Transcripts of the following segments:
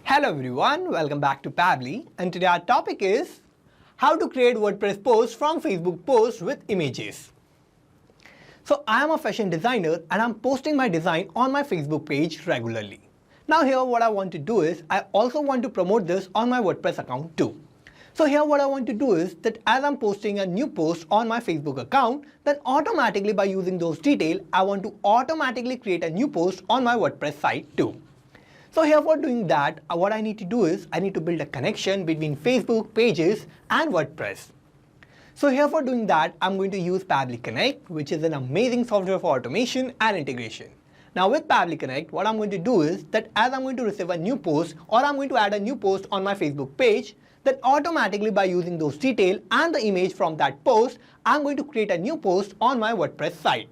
Hello everyone, welcome back to Pabbly, and today our topic is how to create WordPress posts from Facebook posts with images. So I am a fashion designer and I'm posting my design on my Facebook page regularly. Now here what I want to do is I also want to promote this on my WordPress account too. So here what I want to do is that as I'm posting a new post on my Facebook account, then automatically by using those details, I want to automatically create a new post on my WordPress site too. So here for doing that, what I need to do is I need to build a connection between Facebook pages and WordPress. So here for doing that, I'm going to use Pabbly Connect, which is an amazing software for automation and integration. Now with Pabbly Connect, what I'm going to do is that as I'm going to receive a new post or I'm going to add a new post on my Facebook page, then automatically by using those details and the image from that post, I'm going to create a new post on my WordPress site.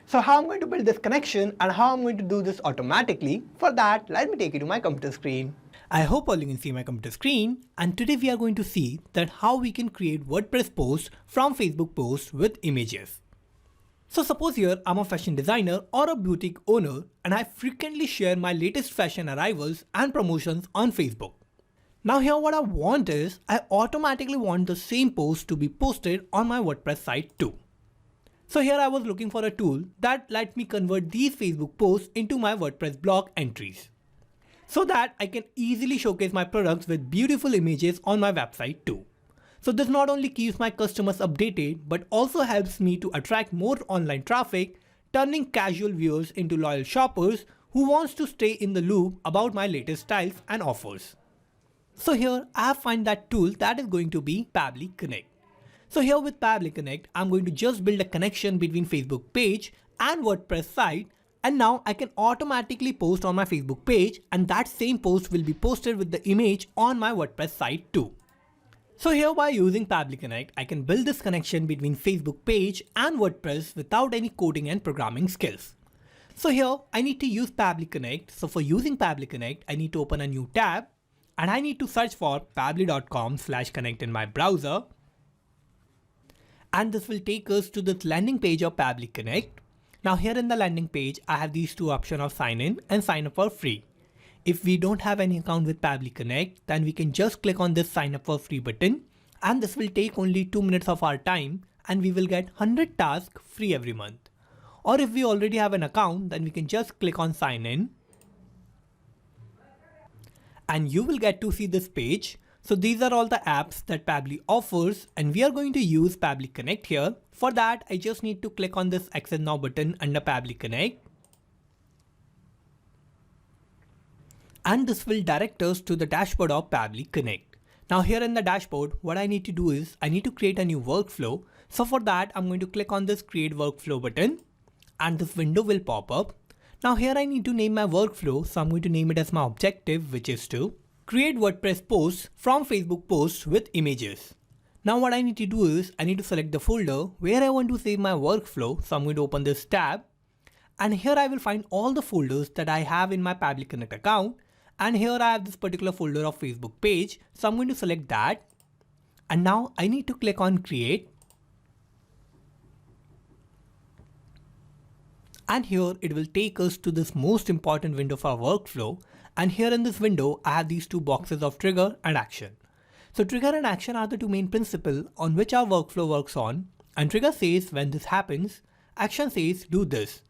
So how I'm going to build this connection and how I'm going to do this automatically, for that let me take you to my computer screen. I hope all you can see my computer screen, and today we are going to see that how we can create WordPress posts from Facebook posts with images. So suppose here I'm a fashion designer or a boutique owner and I frequently share my latest fashion arrivals and promotions on Facebook. Now here what I want is I automatically want the same post to be posted on my WordPress site too. So here I was looking for a tool that lets me convert these Facebook posts into my WordPress blog entries, so that I can easily showcase my products with beautiful images on my website too. So this not only keeps my customers updated, but also helps me to attract more online traffic, turning casual viewers into loyal shoppers who wants to stay in the loop about my latest styles and offers. So here I have found that tool that is going to be Pabbly Connect. So here with Pabbly Connect, I'm going to just build a connection between Facebook page and WordPress site, and now I can automatically post on my Facebook page, and that same post will be posted with the image on my WordPress site too. So here by using Pabbly Connect, I can build this connection between Facebook page and WordPress without any coding and programming skills. So here I need to use Pabbly Connect. So for using Pabbly Connect, I need to open a new tab and I need to search for pabbly.com/connect in my browser. And this will take us to this landing page of Pabbly Connect. Now here in the landing page, I have these two options of sign in and sign up for free. If we don't have any account with Pabbly Connect, then we can just click on this sign up for free button, and this will take only 2 minutes of our time and we will get 100 tasks free every month. Or if we already have an account, then we can just click on sign in and you will get to see this page. So these are all the apps that Pabbly offers, and we are going to use Pabbly Connect here. For that, I just need to click on this Access Now button under Pabbly Connect. And this will direct us to the dashboard of Pabbly Connect. Now here in the dashboard, what I need to do is I need to create a new workflow. So for that, I'm going to click on this Create Workflow button and this window will pop up. Now here I need to name my workflow. So I'm going to name it as my objective, which is to create WordPress posts from Facebook posts with images. Now what I need to do is I need to select the folder where I want to save my workflow. So I'm going to open this tab and here I will find all the folders that I have in my Pabbly Connect account. And here I have this particular folder of Facebook page. So I'm going to select that. And now I need to click on create. And here it will take us to this most important window for our workflow. And here in this window, I have these two boxes of trigger and action. So trigger and action are the two main principles on which our workflow works on. And trigger says when this happens, action says do this.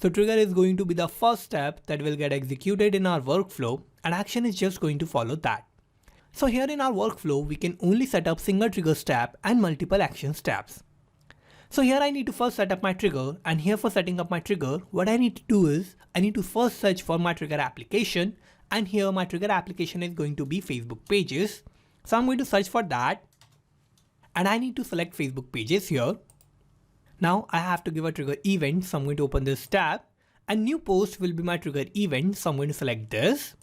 So trigger is going to be the first step that will get executed in our workflow, and action is just going to follow that. So here in our workflow, we can only set up single trigger step and multiple action steps. So here I need to first set up my trigger, and here for setting up my trigger, what I need to do is I need to first search for my trigger application, and here my trigger application is going to be Facebook pages. So I'm going to search for that, and I need to select Facebook pages here. Now I have to give a trigger event, so I'm going to open this tab, and new post will be my trigger event, so I'm going to select this.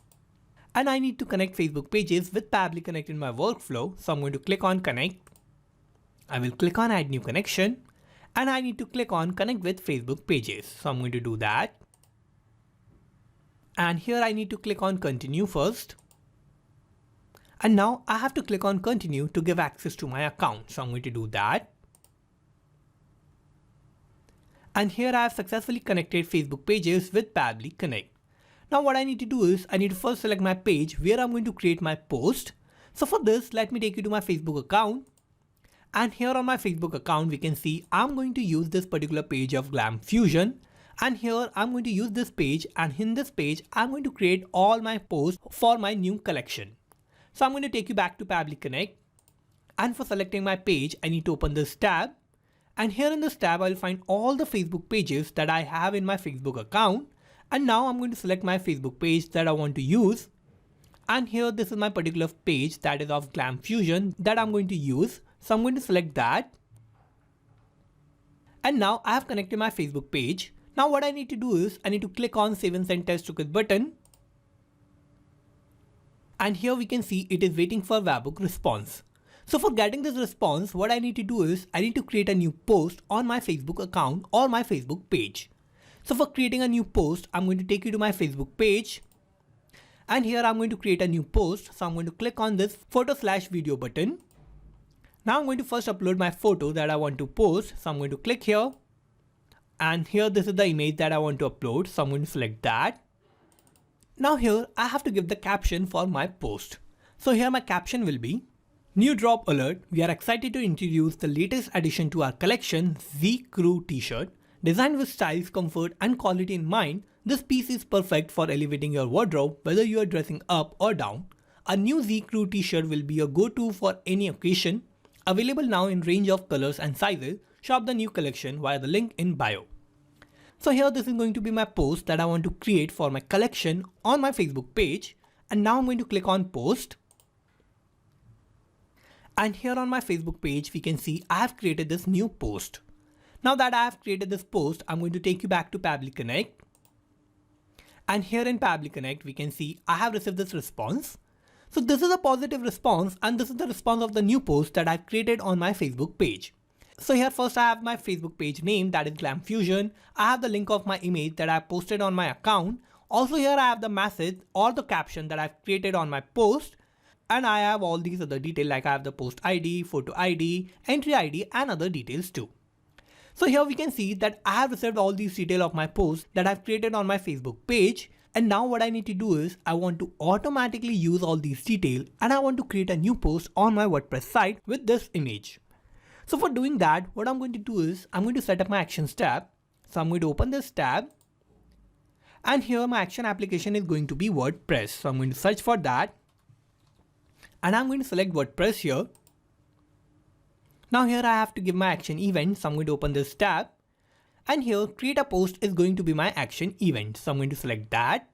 And I need to connect Facebook pages with Pabbly Connect in my workflow, so I'm going to click on connect. I will click on add new connection, and I need to click on connect with Facebook pages, so I'm going to do that. And here I need to click on continue first. And now I have to click on continue to give access to my account, so I'm going to do that. And here I have successfully connected Facebook pages with Pabbly Connect. Now what I need to do is I need to first select my page where I'm going to create my post. So for this, let me take you to my Facebook account. And here on my Facebook account, we can see I'm going to use this particular page of Glam Fusion. And here I'm going to use this page, and in this page, I'm going to create all my posts for my new collection. So I'm going to take you back to Pabbly Connect. And for selecting my page, I need to open this tab. And here in this tab, I'll find all the Facebook pages that I have in my Facebook account. And now I'm going to select my Facebook page that I want to use. And here, this is my particular page that is of Glam Fusion that I'm going to use. So I'm going to select that. And now I have connected my Facebook page. Now what I need to do is I need to click on Save and Send Test Request button. And here we can see it is waiting for webhook response. So for getting this response, what I need to do is I need to create a new post on my Facebook account or my Facebook page. So for creating a new post, I'm going to take you to my Facebook page. And here I'm going to create a new post. So I'm going to click on this photo/video button. Now I'm going to first upload my photo that I want to post. So I'm going to click here. And here this is the image that I want to upload. So I'm going to select that. Now here I have to give the caption for my post. So here my caption will be, "New drop alert. We are excited to introduce the latest addition to our collection, Z Crew t-shirt. Designed with styles, comfort and quality in mind, this piece is perfect for elevating your wardrobe whether you are dressing up or down. A new Z Crew t-shirt will be a go-to for any occasion. Available now in range of colors and sizes. Shop the new collection via the link in bio." So here this is going to be my post that I want to create for my collection on my Facebook page. And now I'm going to click on post. And here on my Facebook page, we can see I have created this new post. Now that I have created this post, I'm going to take you back to Pabbly Connect. And here in Pabbly Connect, we can see I have received this response. So this is a positive response, and this is the response of the new post that I've created on my Facebook page. So here first I have my Facebook page name, that is Glam Fusion. I have the link of my image that I posted on my account. Also here I have the message or the caption that I've created on my post. And I have all these other details, like I have the post ID, photo ID, entry ID and other details too. So here we can see that I have received all these details of my post that I've created on my Facebook page. And now what I need to do is I want to automatically use all these details, and I want to create a new post on my WordPress site with this image. So for doing that, what I'm going to do is I'm going to set up my actions tab. So I'm going to open this tab. And here my action application is going to be WordPress. So I'm going to search for that. And I'm going to select WordPress here. Now here I have to give my action event. So I'm going to open this tab. And here create a post is going to be my action event. So I'm going to select that.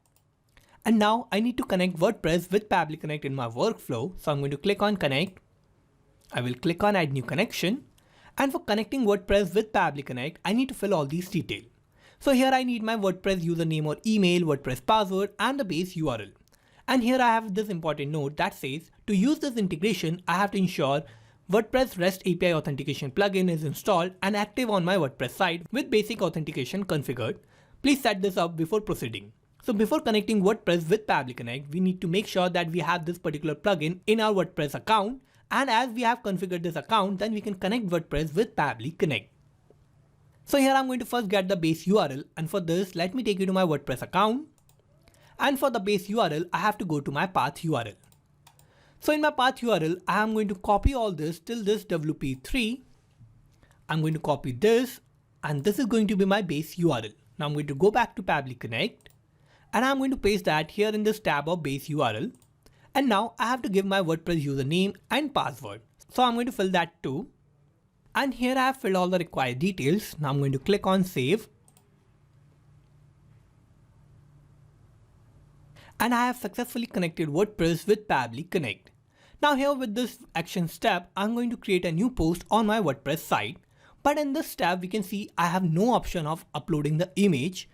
And now I need to connect WordPress with Pabbly Connect in my workflow. So I'm going to click on connect. I will click on add new connection. And for connecting WordPress with Pabbly Connect, I need to fill all these details. So here I need my WordPress username or email, WordPress password and the base URL. And here I have this important note that says to use this integration, I have to ensure WordPress REST API authentication plugin is installed and active on my WordPress site with basic authentication configured. Please set this up before proceeding. So before connecting WordPress with Pabbly Connect, we need to make sure that we have this particular plugin in our WordPress account. And as we have configured this account, then we can connect WordPress with Pabbly Connect. So here I'm going to first get the base URL, and for this, let me take you to my WordPress account. And for the base URL, I have to go to my path URL. So in my path URL, I am going to copy all this till this WP3. I'm going to copy this, and this is going to be my base URL. Now I'm going to go back to Pabbly Connect, and I'm going to paste that here in this tab of base URL. And now I have to give my WordPress username and password. So I'm going to fill that too. And here I have filled all the required details. Now I'm going to click on save. And I have successfully connected WordPress with Pabbly Connect. Now here with this action step, I'm going to create a new post on my WordPress site. But in this tab, we can see I have no option of uploading the image.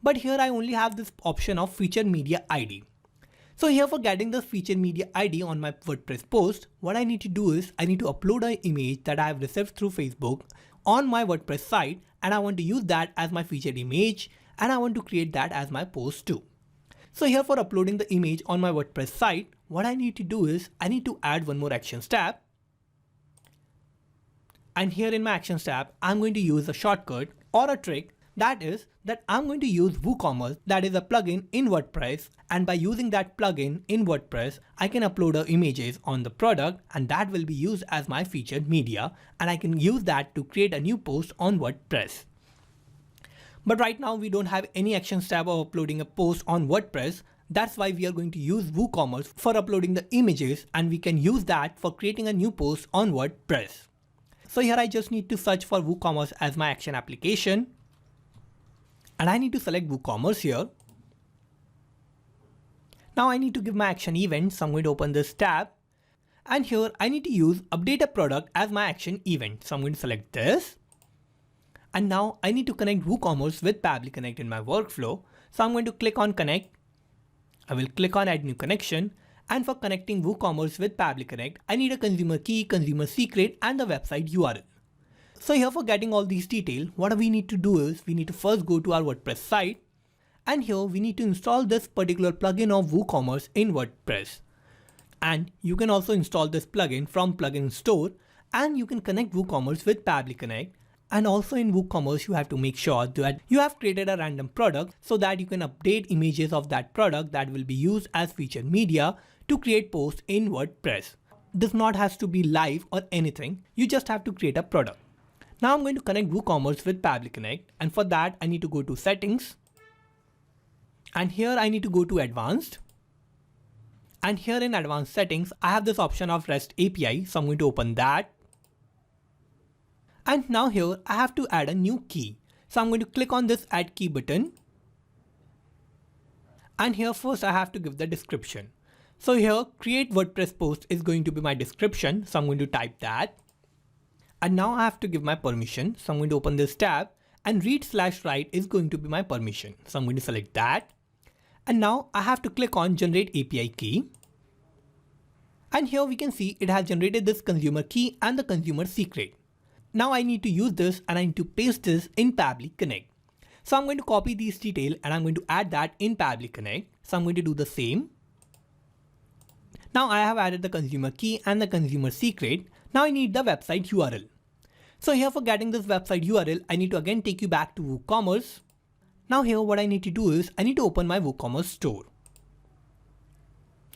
But here I only have this option of featured media ID. So here for getting the featured media ID on my WordPress post, what I need to do is I need to upload an image that I have received through Facebook on my WordPress site, and I want to use that as my featured image, and I want to create that as my post too. So here for uploading the image on my WordPress site, what I need to do is I need to add one more actions tab. And here in my actions tab, I'm going to use a shortcut or a trick That is that I'm going to use WooCommerce, that is a plugin in WordPress, and by using that plugin in WordPress, I can upload images on the product and that will be used as my featured media, and I can use that to create a new post on WordPress. But right now we don't have any actions tab of uploading a post on WordPress. That's why we are going to use WooCommerce for uploading the images, and we can use that for creating a new post on WordPress. So here I just need to search for WooCommerce as my action application. And I need to select WooCommerce here. Now I need to give my action event, so I'm going to open this tab. And here I need to use update a product as my action event. So I'm going to select this. And now I need to connect WooCommerce with Pabbly Connect in my workflow. So I'm going to click on connect. I will click on add new connection. And for connecting WooCommerce with Pabbly Connect, I need a consumer key, consumer secret, and the website URL. So here for getting all these details, what we need to do is we need to first go to our WordPress site, and here we need to install this particular plugin of WooCommerce in WordPress. And you can also install this plugin from plugin store, and you can connect WooCommerce with Pabbly Connect. And also in WooCommerce, you have to make sure that you have created a random product so that you can update images of that product that will be used as featured media to create posts in WordPress. This not has to be live or anything. You just have to create a product. Now I'm going to connect WooCommerce with Pabbly Connect, and for that I need to go to settings, and here I need to go to advanced, and here in advanced settings I have this option of REST API, so I'm going to open that. And now here I have to add a new key, so I'm going to click on this add key button, and here first I have to give the description. So here create WordPress post is going to be my description, so I'm going to type that. And now I have to give my permission, so I'm going to open this tab, and read/write is going to be my permission. So I'm going to select that. And now I have to click on generate API key. And here we can see it has generated this consumer key and the consumer secret. Now I need to use this and I need to paste this in Pabbly Connect. So I'm going to copy these details and I'm going to add that in Pabbly Connect. So I'm going to do the same. Now I have added the consumer key and the consumer secret. Now I need the website URL. So here for getting this website URL, I need to again take you back to WooCommerce. Now here what I need to do is I need to open my WooCommerce store.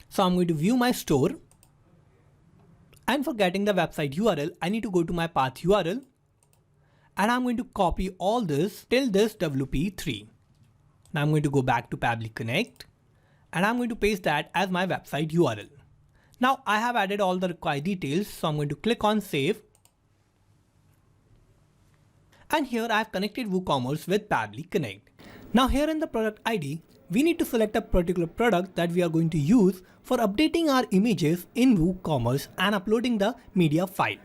So I'm going to view my store. And for getting the website URL, I need to go to my path URL. And I'm going to copy all this till this WP3. Now I'm going to go back to Pabbly Connect. And I'm going to paste that as my website URL. Now I have added all the required details, so I'm going to click on save. And here I have connected WooCommerce with Pabbly Connect. Now here in the product ID, we need to select a particular product that we are going to use for updating our images in WooCommerce and uploading the media file.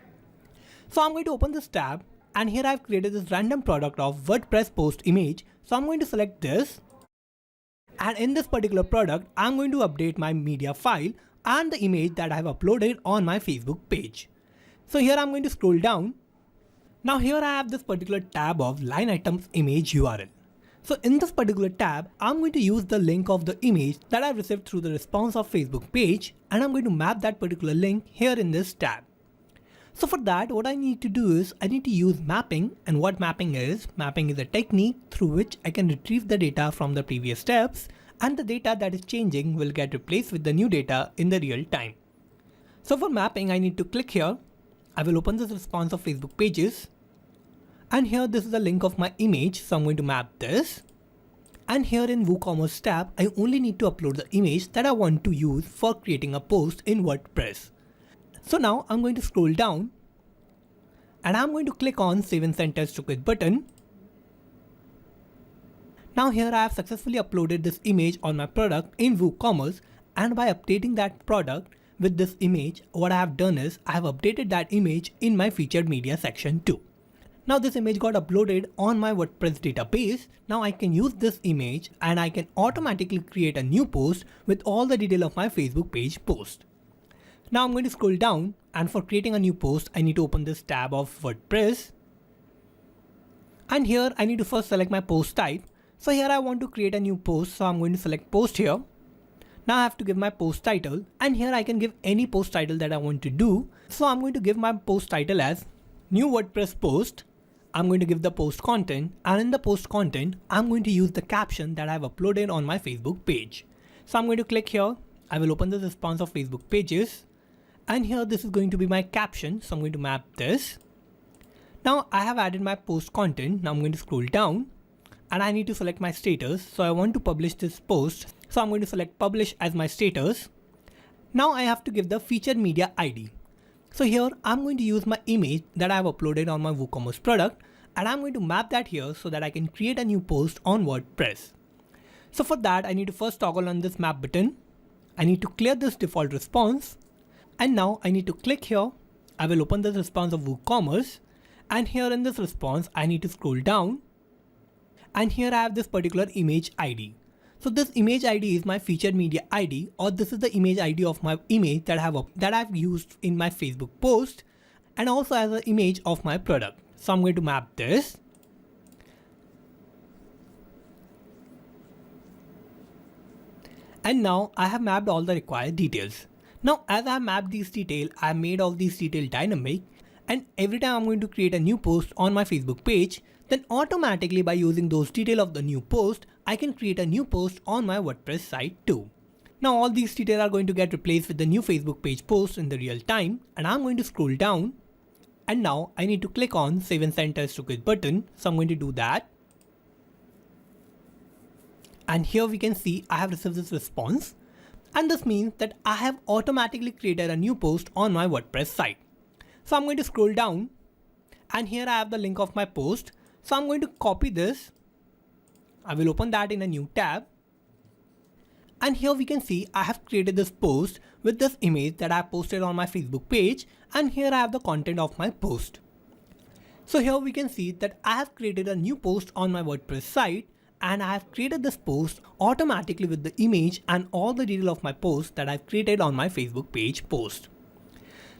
So I'm going to open this tab, and here I've created this random product of WordPress post image. So I'm going to select this. And in this particular product, I'm going to update my media file and the image that I have uploaded on my Facebook page. So here I'm going to scroll down. Now here I have this particular tab of line items image URL. So in this particular tab, I'm going to use the link of the image that I've received through the response of Facebook page, and I'm going to map that particular link here in this tab. So for that, what I need to do is I need to use mapping. And what mapping is a technique through which I can retrieve the data from the previous steps, and the data that is changing will get replaced with the new data in the real time. So for mapping, I need to click here. I will open this response of Facebook pages. And here this is the link of my image, so I'm going to map this. And here in WooCommerce tab, I only need to upload the image that I want to use for creating a post in WordPress. So now I'm going to scroll down and I'm going to click on Save and Send Test to Quit button. Now here I have successfully uploaded this image on my product in WooCommerce, and by updating that product with this image, what I have done is I have updated that image in my featured media section too. Now this image got uploaded on my WordPress database. Now I can use this image and I can automatically create a new post with all the detail of my Facebook page post. Now I'm going to scroll down, and for creating a new post, I need to open this tab of WordPress. And here I need to first select my post type. So here I want to create a new post, so I'm going to select post here. Now I have to give my post title, and here I can give any post title that I want to do. So I'm going to give my post title as new WordPress post. I'm going to give the post content, and in the post content, I'm going to use the caption that I've uploaded on my Facebook page. So I'm going to click here. I will open the response of Facebook pages, and here this is going to be my caption. So I'm going to map this. Now I have added my post content. Now I'm going to scroll down, and I need to select my status. So I want to publish this post. So I'm going to select publish as my status. Now I have to give the featured media ID. So here I'm going to use my image that I have uploaded on my WooCommerce product, and I'm going to map that here so that I can create a new post on WordPress. So for that, I need to first toggle on this map button. I need to clear this default response, and now I need to click here. I will open this response of WooCommerce, and here in this response I need to scroll down, and here I have this particular image ID. So this image ID is my featured media ID, or this is the image ID of my image that I've used in my Facebook post, and also as an image of my product. So I'm going to map this. And now I have mapped all the required details. Now as I have mapped these details, I have made all these details dynamic, and every time I'm going to create a new post on my Facebook page, then automatically by using those details of the new post, I can create a new post on my WordPress site too. Now all these details are going to get replaced with the new Facebook page post in the real time, and I'm going to scroll down, and now I need to click on Save and Send Test to Quit button. So I'm going to do that. And here we can see I have received this response, and this means that I have automatically created a new post on my WordPress site. So I'm going to scroll down, and here I have the link of my post. So I'm going to copy this. I will open that in a new tab. And here we can see I have created this post with this image that I have posted on my Facebook page, and here I have the content of my post. So here we can see that I have created a new post on my WordPress site, and I have created this post automatically with the image and all the detail of my post that I've created on my Facebook page post.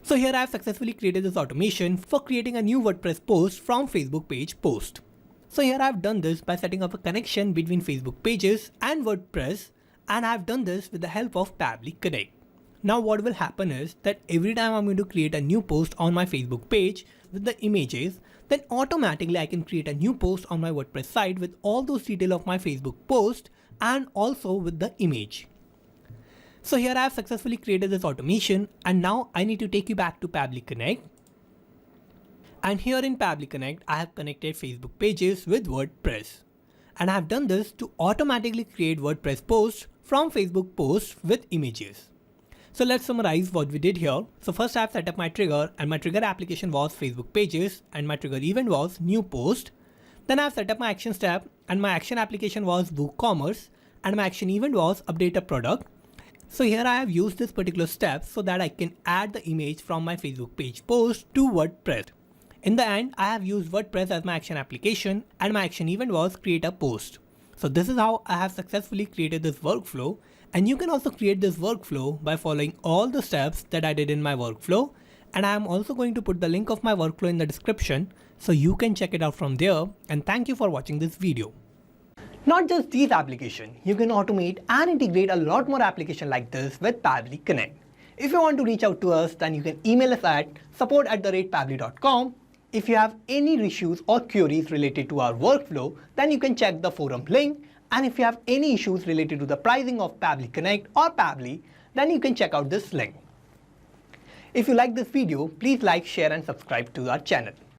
So here I have successfully created this automation for creating a new WordPress post from Facebook page post. So here I have done this by setting up a connection between Facebook pages and WordPress, and I have done this with the help of Pabbly Connect. Now what will happen is that every time I'm going to create a new post on my Facebook page with the images, then automatically I can create a new post on my WordPress site with all those details of my Facebook post and also with the image. So here I have successfully created this automation, and now I need to take you back to Pabbly Connect. And here in Pabbly Connect, I have connected Facebook pages with WordPress. And I have done this to automatically create WordPress posts from Facebook posts with images. So let's summarize what we did here. So first I have set up my trigger, and my trigger application was Facebook pages, and my trigger event was new post. Then I have set up my action step, and my action application was WooCommerce, and my action event was update a product. So here I have used this particular step so that I can add the image from my Facebook page post to WordPress. In the end, I have used WordPress as my action application, and my action event was create a post. So this is how I have successfully created this workflow, and you can also create this workflow by following all the steps that I did in my workflow, and I am also going to put the link of my workflow in the description so you can check it out from there, and thank you for watching this video. Not just these applications, you can automate and integrate a lot more applications like this with Pabbly Connect. If you want to reach out to us, then you can email us at support@pabbly.com. If you have any issues or queries related to our workflow, then you can check the forum link. And if you have any issues related to the pricing of Pabbly Connect or Pabbly, then you can check out this link. If you like this video, please like, share and subscribe to our channel.